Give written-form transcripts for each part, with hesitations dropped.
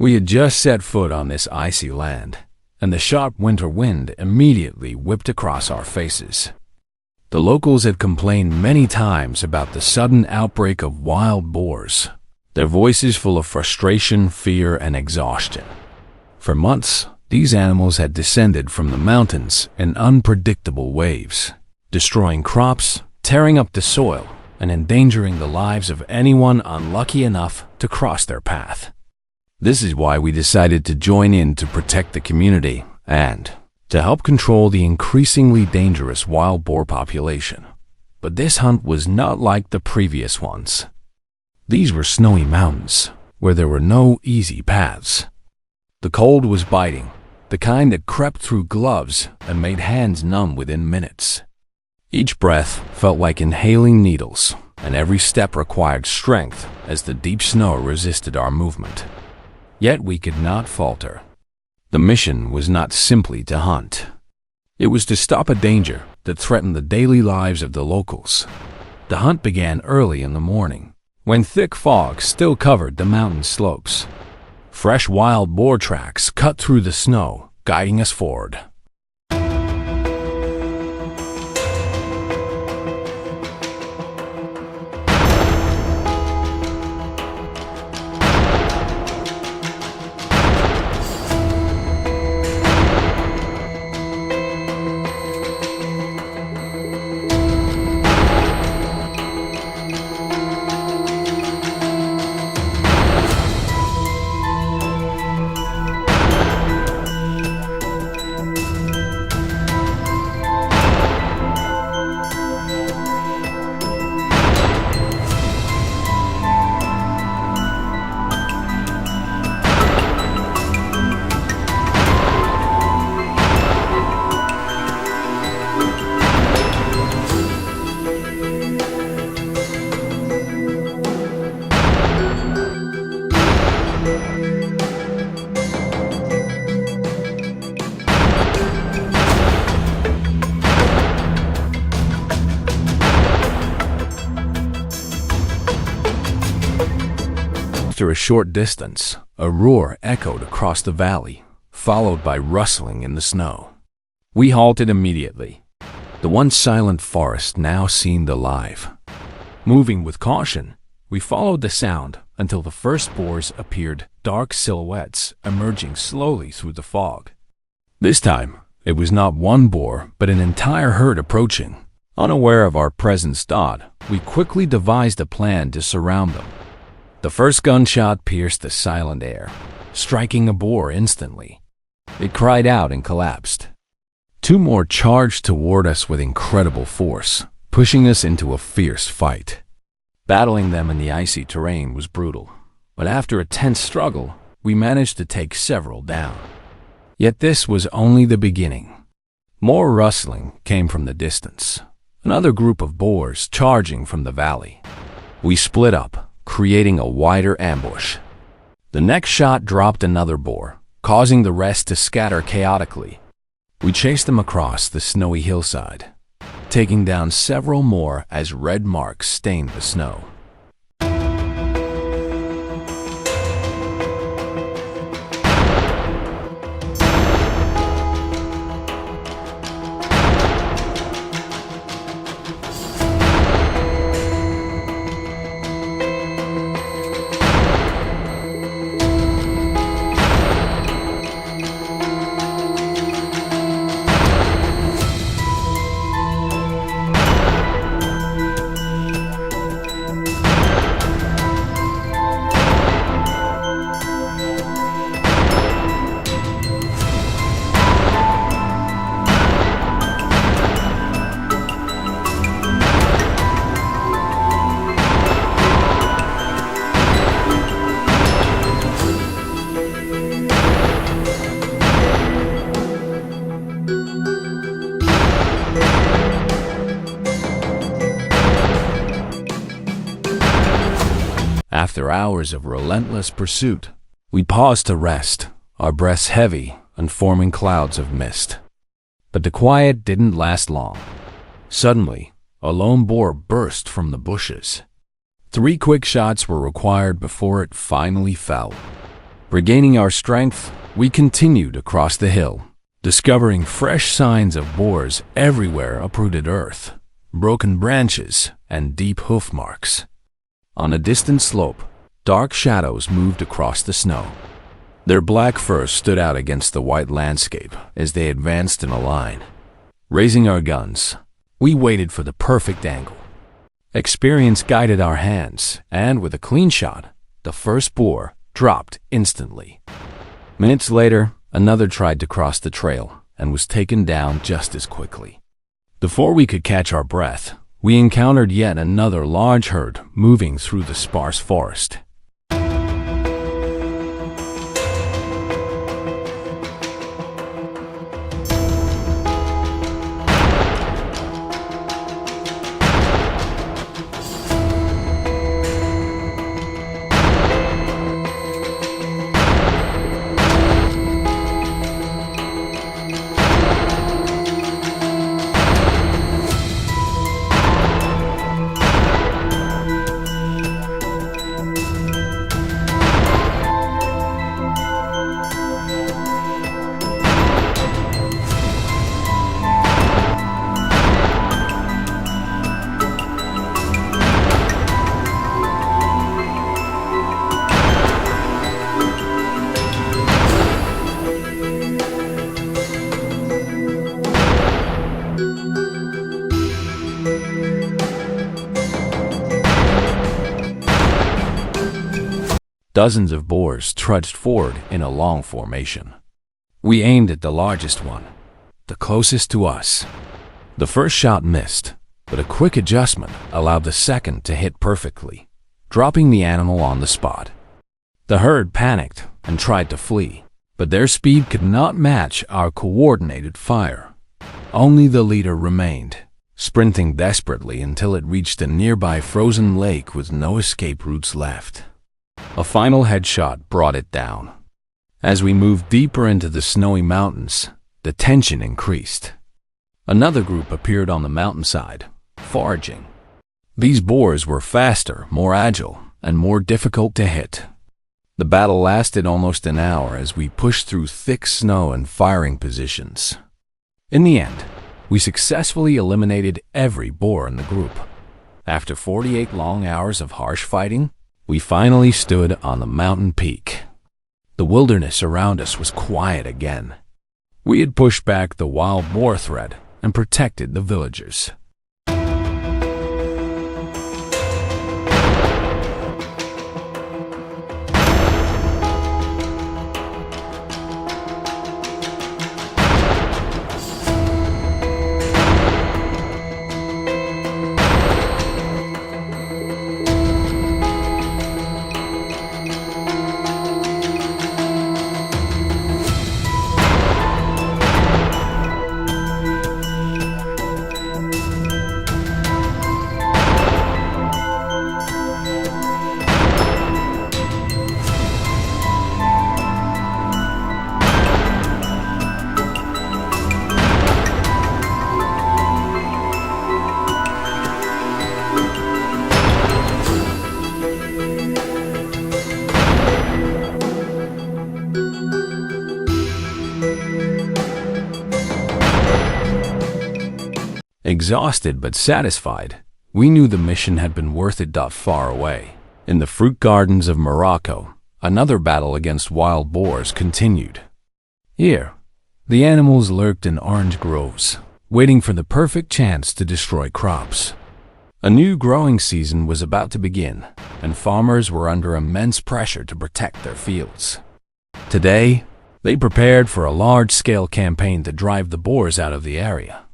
We had just set foot on this icy land, and the sharp winter wind immediately whipped across our faces. The locals had complained many times about the sudden outbreak of wild boars, their voices full of frustration, fear, and exhaustion. For months, these animals had descended from the mountains in unpredictable waves, destroying crops, tearing up the soil, and endangering the lives of anyone unlucky enough to cross their path. This is why we decided to join in to protect the community and to help control the increasingly dangerous wild boar population. But this hunt was not like the previous ones. These were snowy mountains where there were no easy paths. The cold was biting, the kind that crept through gloves and made hands numb within minutes. Each breath felt like inhaling needles, and every step required strength as the deep snow resisted our movement. Yet we could not falter. The mission was not simply to hunt. It was to stop a danger that threatened the daily lives of the locals. The hunt began early in the morning, when thick fog still covered the mountain slopes. Fresh wild boar tracks cut through the snow, guiding us forward. After a short distance, a roar echoed across the valley, followed by rustling in the snow. We halted immediately. The once silent forest now seemed alive. Moving with caution, we followed the sound until the first boars appeared, dark silhouettes emerging slowly through the fog. This time, it was not one boar, but an entire herd approaching. Unaware of our presence, we quickly devised a plan to surround them. The first gunshot pierced the silent air, striking a boar instantly. It cried out and collapsed. Two more charged toward us with incredible force, pushing us into a fierce fight. Battling them in the icy terrain was brutal, but after a tense struggle, we managed to take several down. Yet this was only the beginning. More rustling came from the distance, another group of boars charging from the valley. We split up, creating a wider ambush. The next shot dropped another boar, causing the rest to scatter chaotically. We chased them across the snowy hillside, taking down several more as red marks stained the snow. After hours of relentless pursuit, we paused to rest, our breaths heavy and forming clouds of mist. But the quiet didn't last long. Suddenly, a lone boar burst from the bushes. 3 quick shots were required before it finally fell. Regaining our strength, we continued across the hill, discovering fresh signs of boars everywhere: uprooted earth, broken branches, and deep hoof marks. On a distant slope, dark shadows moved across the snow. Their black fur stood out against the white landscape as they advanced in a line. Raising our guns, we waited for the perfect angle. Experience guided our hands, and with a clean shot, the first boar dropped instantly. Minutes later, another tried to cross the trail and was taken down just as quickly. Before we could catch our breath, we encountered yet another large herd moving through the sparse forest. Dozens of boars trudged forward in a long formation. We aimed at the largest one, the closest to us. The first shot missed, but a quick adjustment allowed the second to hit perfectly, dropping the animal on the spot. The herd panicked and tried to flee, but their speed could not match our coordinated fire. Only the leader remained, sprinting desperately until it reached a nearby frozen lake with no escape routes left. A final headshot brought it down. As we moved deeper into the snowy mountains, the tension increased. Another group appeared on the mountainside, foraging. These boars were faster, more agile, and more difficult to hit. The battle lasted almost an hour as we pushed through thick snow and firing positions. In the end, we successfully eliminated every boar in the group. After 48 long hours of harsh fighting, we finally stood on the mountain peak. The wilderness around us was quiet again. We had pushed back the wild boar threat and protected the villagers. Exhausted but satisfied, we knew the mission had been worth it. Far away, in the fruit gardens of Morocco, another battle against wild boars continued. Here, the animals lurked in orange groves, waiting for the perfect chance to destroy crops. A new growing season was about to begin, and farmers were under immense pressure to protect their fields. Today, they prepared for a large-scale campaign to drive the boars out of the area.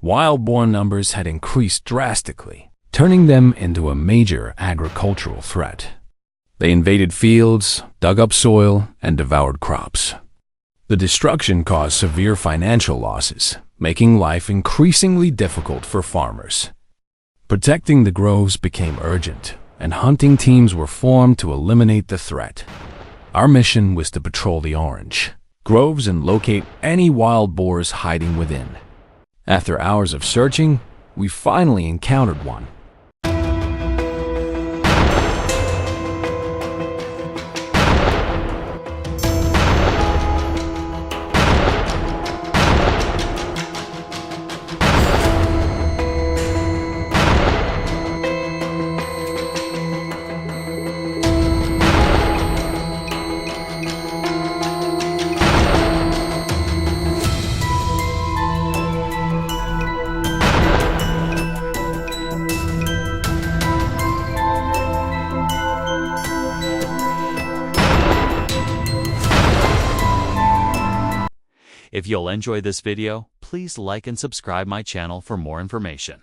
Wild boar numbers had increased drastically, turning them into a major agricultural threat. They invaded fields, dug up soil, and devoured crops. The destruction caused severe financial losses, making life increasingly difficult for farmers. Protecting the groves became urgent, and hunting teams were formed to eliminate the threat. Our mission was to patrol the orange groves and locate any wild boars hiding within. After hours of searching, we finally encountered one. If you'll enjoy this video, please like and subscribe my channel for more information.